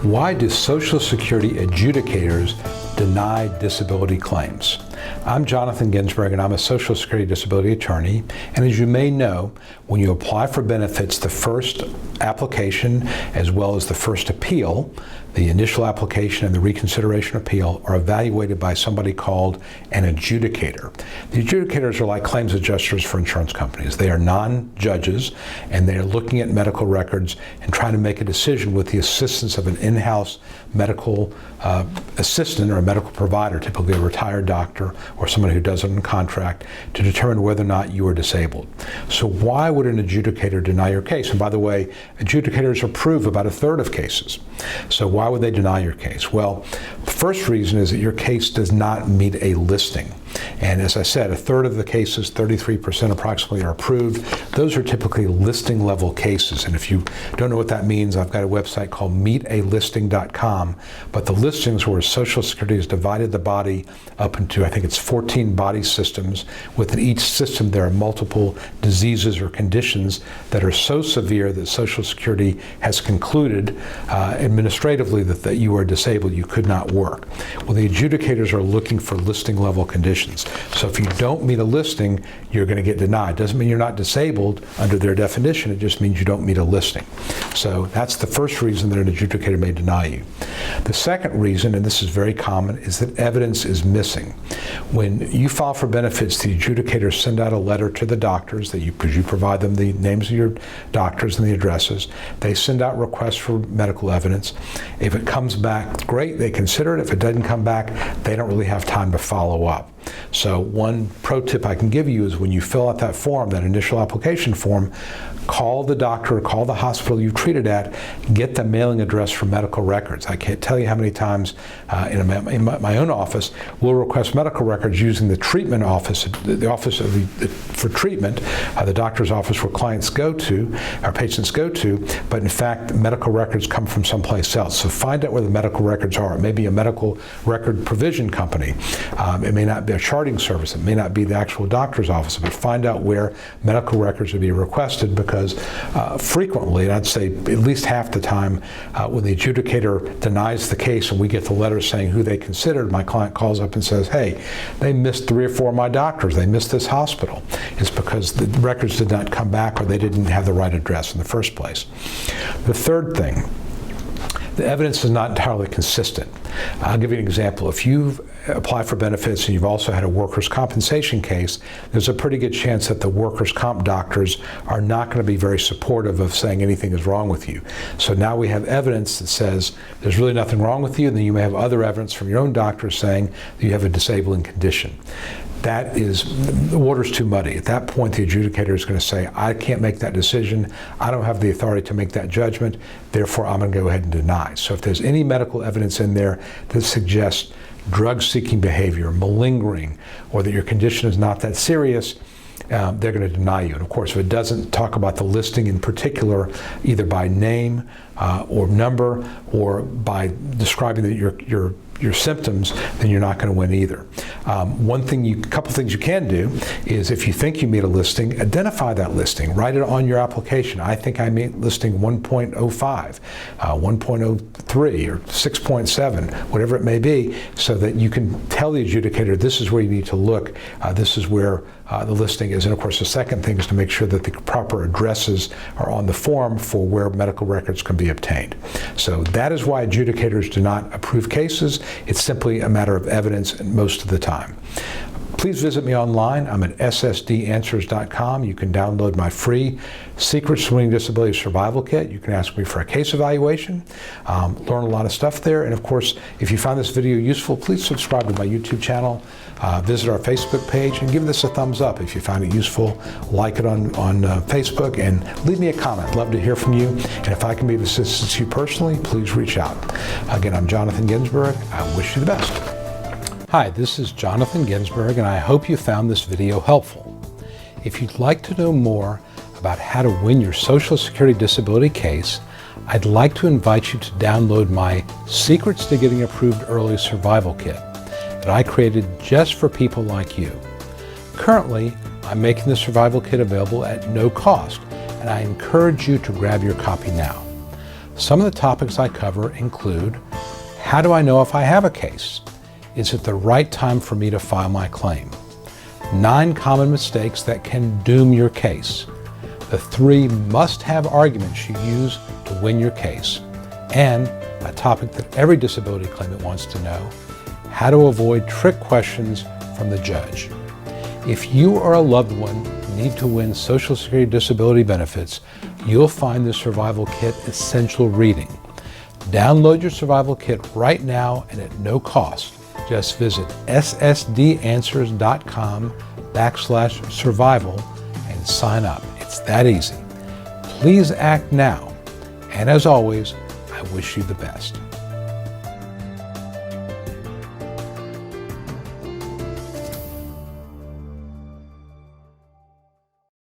Why do Social Security adjudicators deny disability claims? I'm Jonathan Ginsberg, and I'm a Social Security disability attorney. And as you may know, when you apply for benefits, the first application as well as the first appeal, the initial application and the reconsideration appeal, are evaluated by somebody called an adjudicator. The adjudicators are like claims adjusters for insurance companies. They are non-judges, and they are looking at medical records and trying to make a decision with the assistance of an in-house medical assistant or a medical provider, typically a retired doctor or someone who does it on contract, to determine whether or not you are disabled. So why would an adjudicator deny your case? And by the way, adjudicators approve about a third of cases. So why would they deny your case? Well, the first reason is that your case does not meet a listing. And as I said, a third of the cases, 33% approximately, are approved. Those are typically listing level cases. And if you don't know what that means, I've got a website called meetalisting.com. But the listings where Social Security has divided the body up into, I think it's 14 body systems. Within each system, there are multiple diseases or conditions that are so severe that Social Security has concluded administratively that you are disabled, you could not work. Well, the adjudicators are looking for listing level conditions. So if you don't meet a listing, you're going to get denied. Doesn't mean you're not disabled under their definition, it just means you don't meet a listing. So that's the first reason that an adjudicator may deny you. The second reason, and this is very common, is that evidence is missing. When you file for benefits, the adjudicators send out a letter to the doctors, because you provide them the names of your doctors and the addresses. They send out requests for medical evidence. If it comes back, great, they consider it. If it doesn't come back, they don't really have time to follow up. So one pro tip I can give you is when you fill out that form, that initial application form, call the doctor, call the hospital you treated at, get the mailing address for medical records. I can't tell you how many times in my own office we'll request medical records using the treatment office, the office for treatment, the doctor's office where clients go to, our patients go to, but in fact medical records come from someplace else. So find out where the medical records are. It may be a medical record provision company. It may not be a charting service. It may not be the actual doctor's office, but find out where medical records would be requested, because frequently, and I'd say at least half the time, when the adjudicator denies the case and we get the letter saying who they considered, my client calls up and says, hey, they missed 3 or 4 of my doctors. They missed this hospital. It's because the records did not come back or they didn't have the right address in the first place. The third thing, the evidence is not entirely consistent. I'll give you an example. If you apply for benefits and you've also had a workers' compensation case, there's a pretty good chance that the workers' comp doctors are not going to be very supportive of saying anything is wrong with you. So now we have evidence that says there's really nothing wrong with you, and then you may have other evidence from your own doctor saying that you have a disabling condition. That is, the water's too muddy. At that point, the adjudicator is going to say, I can't make that decision. I don't have the authority to make that judgment. Therefore, I'm going to go ahead and deny. So if there's any medical evidence in there that suggests drug-seeking behavior, malingering, or that your condition is not that serious, they're going to deny you. And of course, if it doesn't talk about the listing in particular, either by name or number, or by describing that your symptoms, then you're not going to win either. Couple things you can do is, if you think you meet a listing, identify that listing. Write it on your application. I think I meet listing 1.05, 1.03, or 6.7, whatever it may be, so that you can tell the adjudicator this is where you need to look. This is where the listing is. And of course, the second thing is to make sure that the proper addresses are on the form for where medical records can be obtained. So that is why adjudicators do not approve cases. It's simply a matter of evidence most of the time. Please visit me online. I'm at ssdanswers.com. You can download my free Secrets to Winning Disability Survival Kit. You can ask me for a case evaluation, learn a lot of stuff there. And of course, if you found this video useful, please subscribe to my YouTube channel, visit our Facebook page, and give this a thumbs up if you found it useful. Like it on Facebook, and leave me a comment. Love to hear from you. And if I can be of assistance to you personally, please reach out. Again, I'm Jonathan Ginsberg. I wish you the best. Hi, this is Jonathan Ginsberg, and I hope you found this video helpful. If you'd like to know more about how to win your Social Security disability case, I'd like to invite you to download my Secrets to Getting Approved Early Survival Kit that I created just for people like you. Currently, I'm making the Survival Kit available at no cost, and I encourage you to grab your copy now. Some of the topics I cover include: how do I know if I have a case? Is it the right time for me to file my claim? 9 common mistakes that can doom your case. The 3 must-have arguments you use to win your case. And a topic that every disability claimant wants to know: how to avoid trick questions from the judge. If you or a loved one need to win Social Security disability benefits, you'll find the Survival Kit essential reading. Download your Survival Kit right now and at no cost. Just visit ssdanswers.com/survival and sign up. It's that easy. Please act now. And as always, I wish you the best.